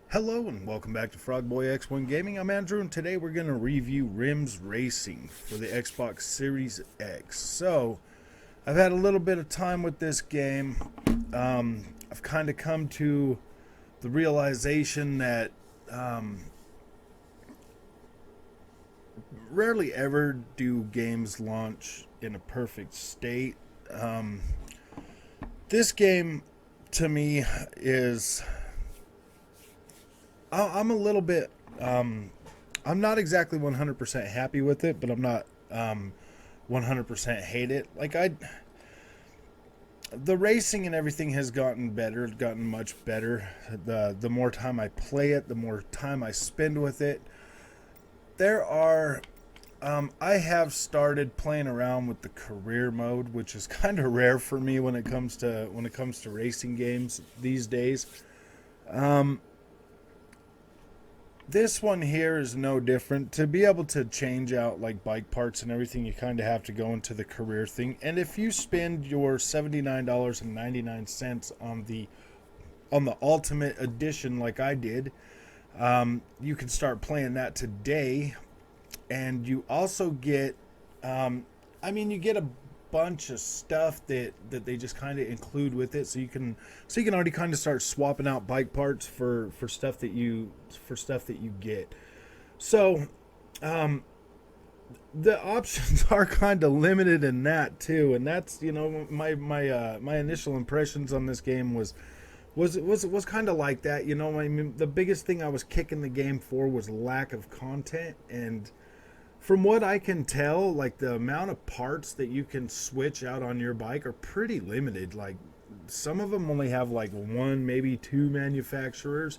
Hello and welcome back to Frogboy X1 Gaming. I'm Andrew and today we're going to review Rims Racing for the Xbox Series X. So, I've had a little bit of time with this game. I've kind of come to the realization that rarely ever do games launch in a perfect state. This game to me is... I'm a little bit, I'm not exactly 100% happy with it, but I'm not 100% hate it. The racing and everything has gotten better, gotten much better. The more time I play it, the more time I spend with it. I have started playing around with the career mode, which is kind of rare for me when it comes to racing games these days. This one here is no different. To be able to change out like bike parts and everything, you kind of have to go into the career thing. And if you spend your $79.99 on the Ultimate Edition like I did, you can start playing that today. And you also get, you get a bunch of stuff that they just kind of include with it, so you can already kind of start swapping out bike parts for stuff that you get. So the options are kind of limited in that too, and that's, you know, my initial impressions on this game was kind of like that. You know, I mean, the biggest thing I was kicking the game for was lack of content, and from what I can tell, like, the amount of parts that you can switch out on your bike are pretty limited. Like, some of them only have like one, maybe two manufacturers.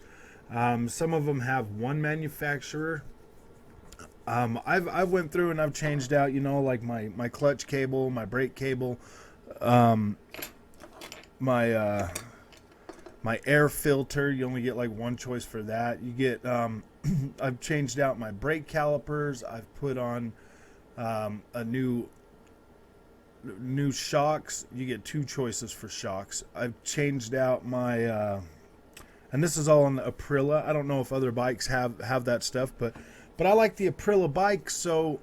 Some of them have one manufacturer. I've went through and I've changed out, you know, like my clutch cable, my brake cable, my air filter. You only get like one choice for that. You get I've changed out my brake calipers. I've put on a new shocks. You get two choices for shocks. I've changed out my and this is all on the Aprilia. I don't know if other bikes have that stuff, but I like the Aprilia bike. So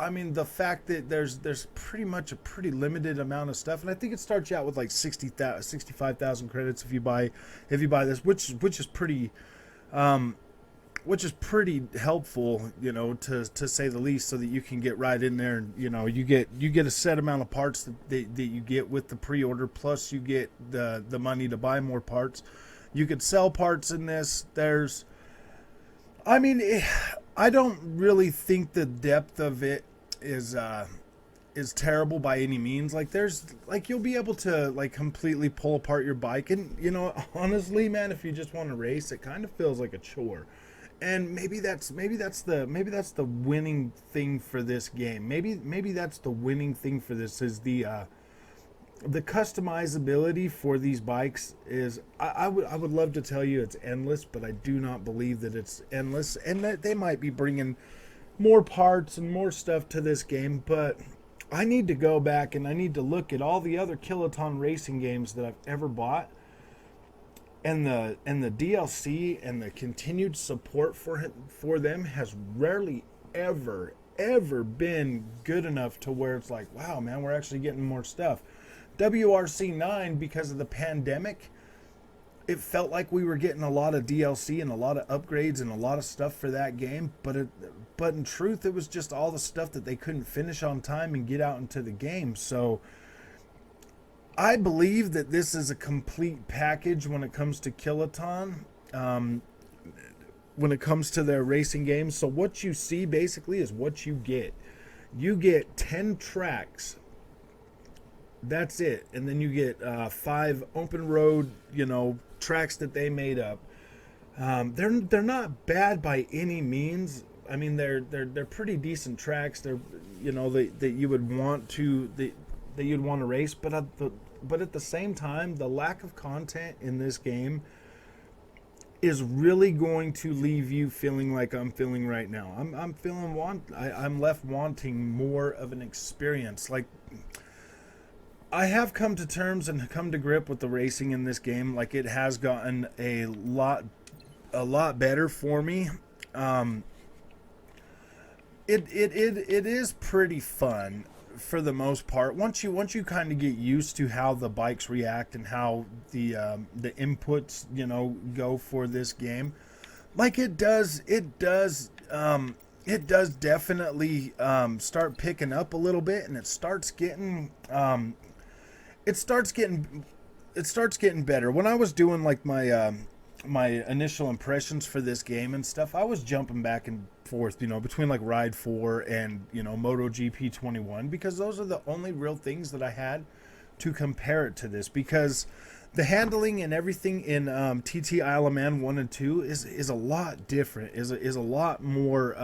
I mean, the fact that there's pretty much a pretty limited amount of stuff, and I think it starts you out with like 65,000 credits if you buy this, which is pretty helpful, you know, to say the least, so that you can get right in there, and, you know, you get a set amount of parts that you get with the pre-order, plus you get the money to buy more parts. You could sell parts in this. I don't really think the depth of it is terrible by any means. Like, you'll be able to like completely pull apart your bike, and, you know, honestly, man, if you just want to race, it kind of feels like a chore. And maybe that's the winning thing for this game. Maybe that's the winning thing for this is the customizability for these bikes is, I would love to tell you it's endless, but I do not believe that it's endless, and that they might be bringing more parts and more stuff to this game. But I need to go back and I need to look at all the other Kiloton racing games that I've ever bought, and the DLC and the continued support for them has rarely ever been good enough to where it's like, wow, man, we're actually getting more stuff. WRC 9, because of the pandemic, it felt like we were getting a lot of DLC and a lot of upgrades and a lot of stuff for that game, but in truth, it was just all the stuff that they couldn't finish on time and get out into the game. So I believe that this is a complete package when it comes to Kiloton, when it comes to their racing games. So what you see basically is what you get. You get 10 tracks. That's it. And then you get 5 open road, you know, tracks that they made up. They're not bad by any means. I mean, they're pretty decent tracks. They're, you know, that you would want to that you'd want to race, but at the same time, the lack of content in this game is really going to leave you feeling like I'm feeling right now. I'm left wanting more of an experience. Like, I have come to terms and come to grip with the racing in this game. Like, it has gotten a lot better for me. Um, it is pretty fun for the most part. Once you kind of get used to how the bikes react and how the inputs go for this game, like it does definitely start picking up a little bit, and it starts getting better. When I was doing like my initial impressions for this game and stuff, I was jumping back and forth, between like Ride 4 and MotoGP 21, because those are the only real things that I had to compare it to this. Because the handling and everything in TT Isle of Man 1 and 2 is a lot different. Is a lot more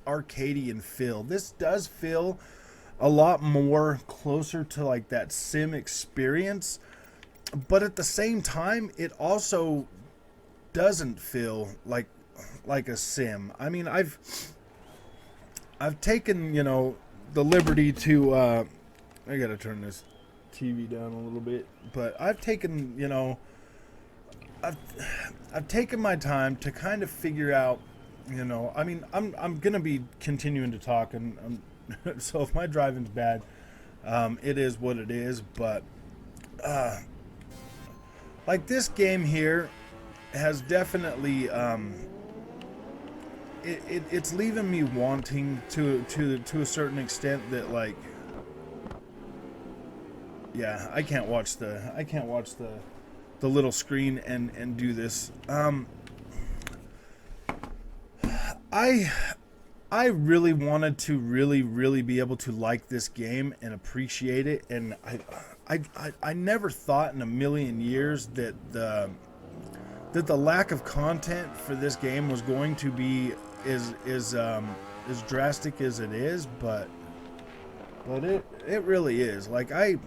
arcadey in feel. This does feel a lot more closer to like that sim experience, but at the same time, it also doesn't feel like a sim. I mean, I've taken the liberty to I gotta turn this TV down a little bit, but I've taken I've taken my time to kind of figure out, I mean, I'm gonna be continuing to talk, and so if my driving's bad, it is what it is. But like, this game here has definitely it's leaving me wanting to a certain extent that, like, yeah, I can't watch the little screen and do this. I really wanted to really be able to like this game and appreciate it, and I never thought in a million years that the lack of content for this game was going to be as drastic as it is, but it really is. Like, I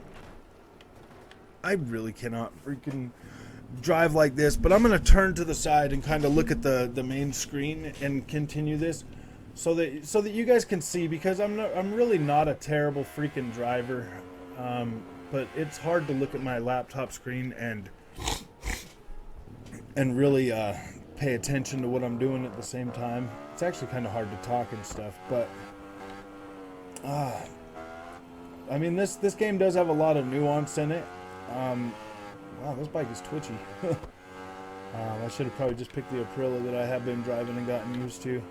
really cannot freaking drive like this, but I'm gonna turn to the side and kind of look at the main screen and continue this, so that you guys can see, because I'm really not a terrible freaking driver, but it's hard to look at my laptop screen and really pay attention to what I'm doing at the same time. It's actually kind of hard to talk and stuff, but I mean, this game does have a lot of nuance in it. Wow, this bike is twitchy. I should have probably just picked the Aprilia that I have been driving and gotten used to.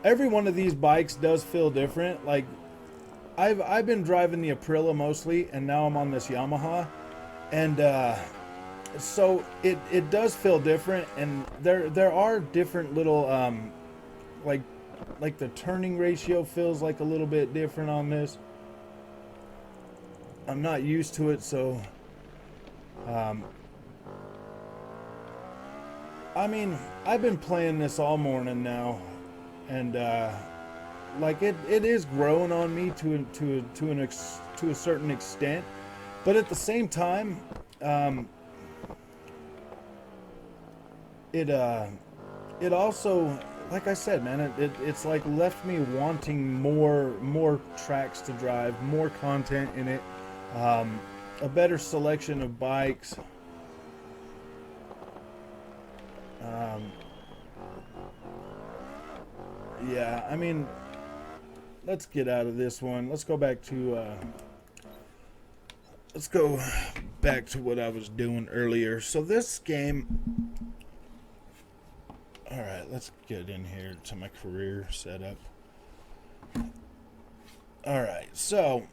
Every one of these bikes does feel different. Like, I've been driving the Aprilia mostly, and now I'm on this Yamaha, and so it does feel different, and there are different little like the turning ratio feels like a little bit different on this. I'm not used to it, so I mean, I've been playing this all morning now, and like, it is growing on me to a certain extent, but at the same time, it also, like I said, man, it's like left me wanting more tracks to drive, more content in it, a better selection of bikes. Yeah, I mean, let's get out of this one. Let's go back to what I was doing earlier. So this game, all right, let's get in here to my career setup. All right, so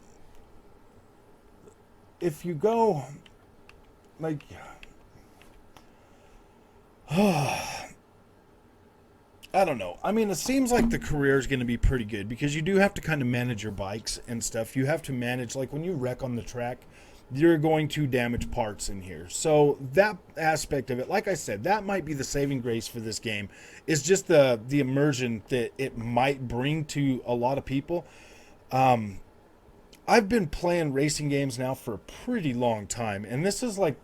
if you go, like, I don't know. I mean, it seems like the career is going to be pretty good, because you do have to kind of manage your bikes and stuff. You have to manage, like, when you wreck on the track, you're going to damage parts in here. So that aspect of it, like I said, that might be the saving grace for this game, is just the immersion that it might bring to a lot of people. I've been playing racing games now for a pretty long time, and this is like,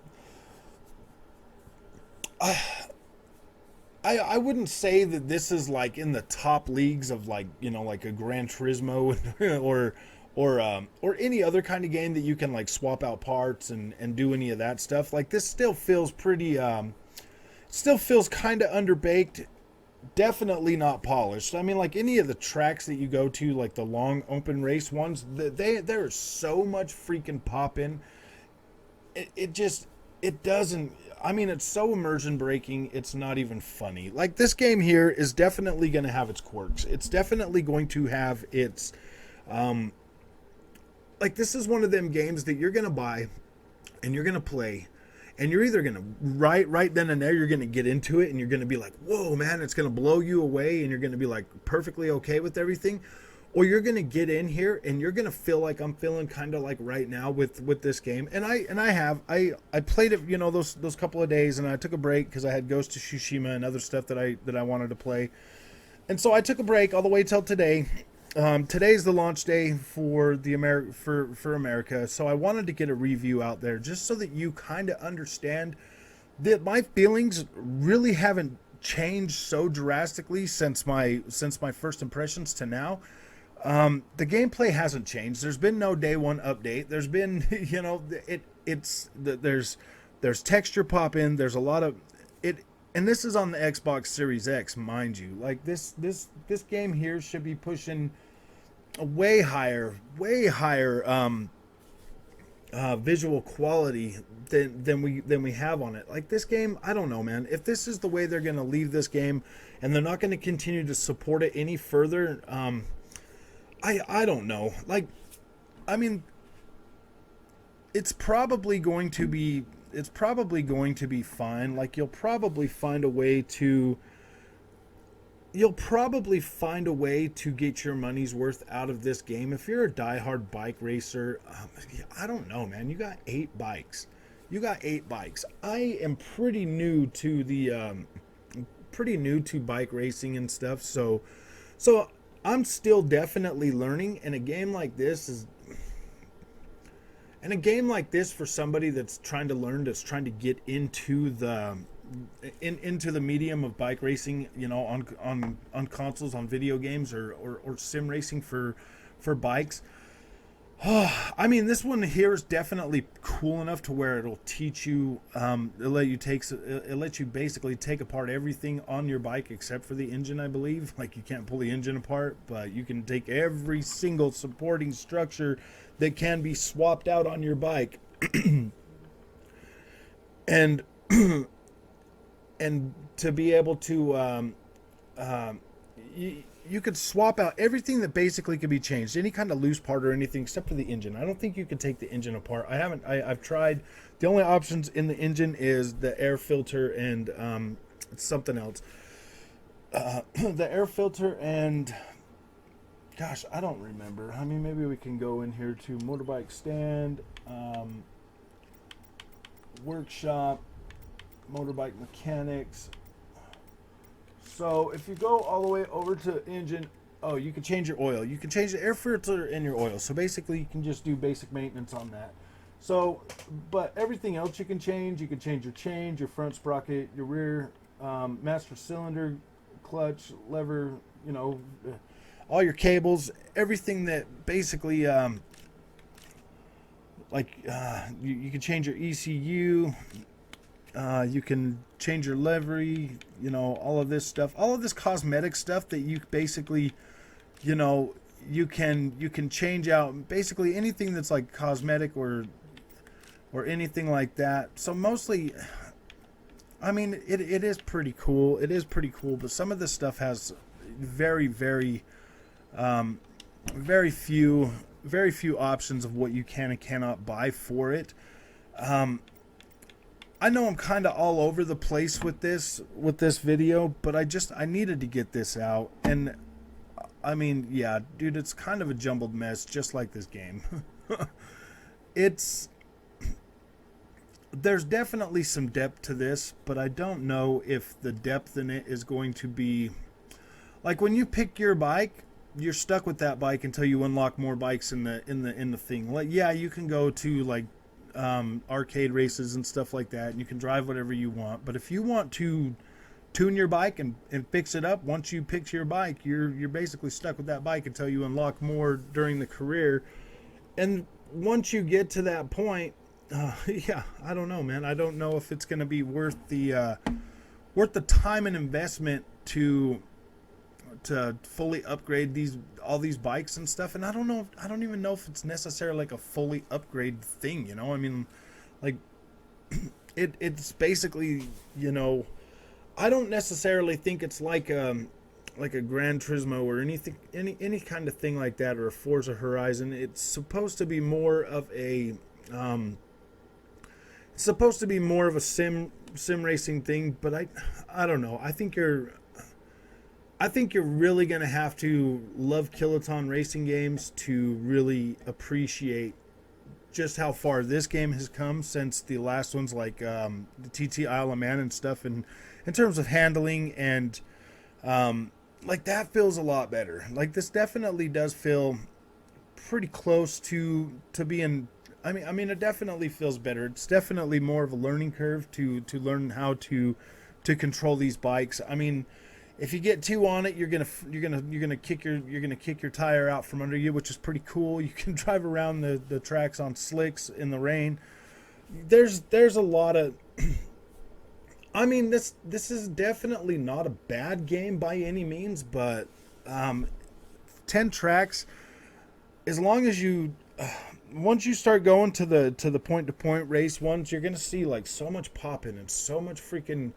I wouldn't say that this is like in the top leagues of like, you know, like a Gran Turismo or any other kind of game that you can like swap out parts and do any of that stuff. Like this still feels pretty still feels kind of underbaked, definitely not polished. I mean, like any of the tracks that you go to, like the long open race ones, there's so much freaking pop in. It just it doesn't. I mean, it's so immersion breaking. It's not even funny. Like this game here is definitely going to have its quirks. It's definitely going to have its like this is one of them games that you're going to buy and you're going to play and you're either going to right then and there you're going to get into it and you're going to be like, whoa man, it's going to blow you away and you're going to be like perfectly okay with everything, or you're going to get in here and you're going to feel like I'm feeling kind of like right now with this game. And I played it, you know, those couple of days, and I took a break because I had Ghost of Tsushima and other stuff that I wanted to play, and so I took a break all the way till today. Today's the launch day for the for America, so I wanted to get a review out there just so that you kind of understand that my feelings really haven't changed so drastically since my first impressions to now. The gameplay hasn't changed. There's been no day one update. There's been, you know, there's texture pop in. There's a lot of it, and this is on the Xbox Series X, mind you. Like this game here should be pushing a way higher visual quality than we have on it. Like this game, I don't know, man. If this is the way they're going to leave this game, and they're not going to continue to support it any further, I don't know. Like, I mean, it's probably going to be fine. Like you'll probably find a way to get your money's worth out of this game. If you're a diehard bike racer, I don't know, man. You got 8 bikes. I am pretty new to bike racing and stuff, so I'm still definitely learning. And a game like this for somebody that's trying to learn, that's trying to get into the medium of bike racing, you know, on consoles, on video games, or sim racing for bikes. I mean, this one here is definitely cool enough to where it'll teach you, it'll let you basically take apart everything on your bike except for the engine, I believe. Like you can't pull the engine apart, but you can take every single supporting structure that can be swapped out on your bike. and and to be able to you could swap out everything that basically could be changed, any kind of loose part or anything except for the engine. I don't think you can take the engine apart. I've tried. The only options in the engine is the air filter and something else. The air filter and gosh, I don't remember. I mean, maybe we can go in here to motorbike stand, workshop, motorbike mechanics. So if you go all the way over to engine, you can change your oil. You can change the air filter and your oil. So basically you can just do basic maintenance on that. So, but everything else you can change. You can change your chain, your front sprocket, your rear master cylinder, clutch, lever, you know, all your cables, everything that basically, you can change your ECU. You can change your livery, you know, all of this cosmetic stuff that you basically, you know, you can change out basically anything that's like cosmetic or anything like that. So mostly, I mean, it is pretty cool. It is pretty cool, but some of this stuff has very few options of what you can and cannot buy for it. I know I'm kind of all over the place with this video, but I needed to get this out. And I mean, yeah, dude, it's kind of a jumbled mess, just like this game. There's definitely some depth to this, but I don't know if the depth in it is going to be like when you pick your bike, you're stuck with that bike until you unlock more bikes in the thing. Like, yeah, you can go to like arcade races and stuff like that, and you can drive whatever you want. But if you want to tune your bike and fix it up. Once you fix your bike, you're basically stuck with that bike until you unlock more during the career. And once you get to that point, yeah, I don't know, man. I don't know if it's going to be worth the time and investment to fully upgrade all these bikes and stuff. And I don't even know if it's necessarily like a fully upgrade thing, you know? I mean, like it's basically, you know, I don't necessarily think it's like a Gran Turismo or any kind of thing like that, or a Forza Horizon. It's supposed to be more of a sim racing thing, but I don't know. I think you're really going to have to love Kiloton racing games to really appreciate just how far this game has come since the last ones, like the TT Isle of Man and stuff, and in terms of handling and like that feels a lot better. Like this definitely does feel pretty close to being. I mean, it definitely feels better. It's definitely more of a learning curve to learn how to control these bikes. I mean, if you get too on it, you're gonna kick your tire out from under you, which is pretty cool. You can drive around the tracks on slicks in the rain. There's a lot of. I mean, this is definitely not a bad game by any means, but 10 tracks, as long as you. Once you start going to the point-to-point race ones, you're gonna see like so much popping and so much freaking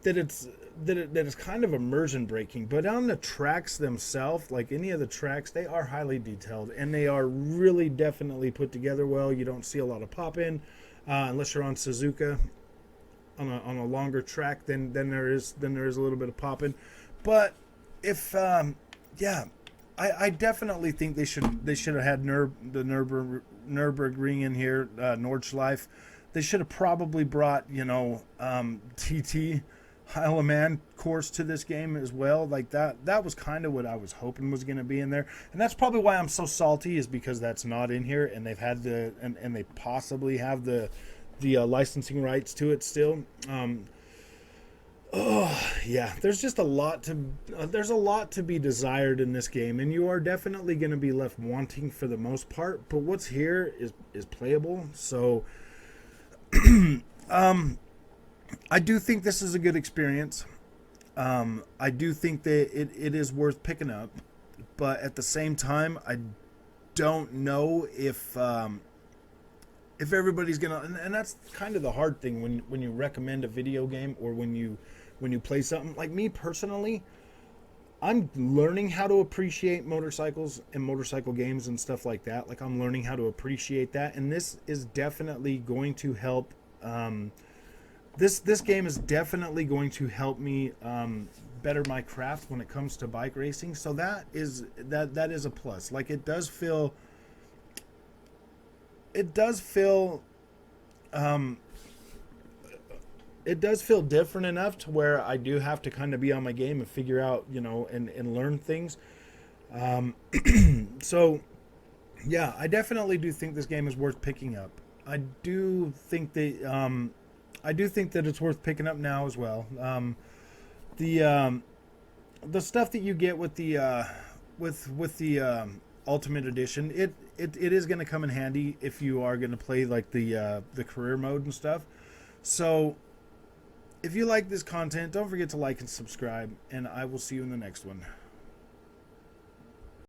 that it's kind of immersion breaking. But on the tracks themselves, like any of the tracks, they are highly detailed and they are really definitely put together well. You don't see a lot of popping unless you're on Suzuka on a longer track. Then there is a little bit of popping. But if I definitely think they should have had the Nürburgring in here, Nordschleife. They should have probably brought, you know, TT Isle of Man course to this game as well. Like that was kind of what I was hoping was going to be in there, and that's probably why I'm so salty, is because that's not in here, and they've had and they possibly have the licensing rights to it still. Oh yeah, there's a lot to be desired in this game, and you are definitely going to be left wanting for the most part. But what's here is playable. So, I do think this is a good experience. I do think that it is worth picking up, but at the same time, I don't know if everybody's gonna, and that's kind of the hard thing when you recommend a video game, or when you play something. Like me personally, I'm learning how to appreciate motorcycles and motorcycle games and stuff like that. Like I'm learning how to appreciate that, and this is definitely going to help. This game is definitely going to help me better my craft when it comes to bike racing. So that is a plus. Like it does feel different enough to where I do have to kind of be on my game and figure out, you know, and learn things. So yeah, I definitely do think this game is worth picking up. I do think that it's worth picking up now as well. The stuff that you get with the Ultimate Edition, it is going to come in handy if you are going to play like the career mode and stuff. So if you like this content, don't forget to like and subscribe, and I will see you in the next one.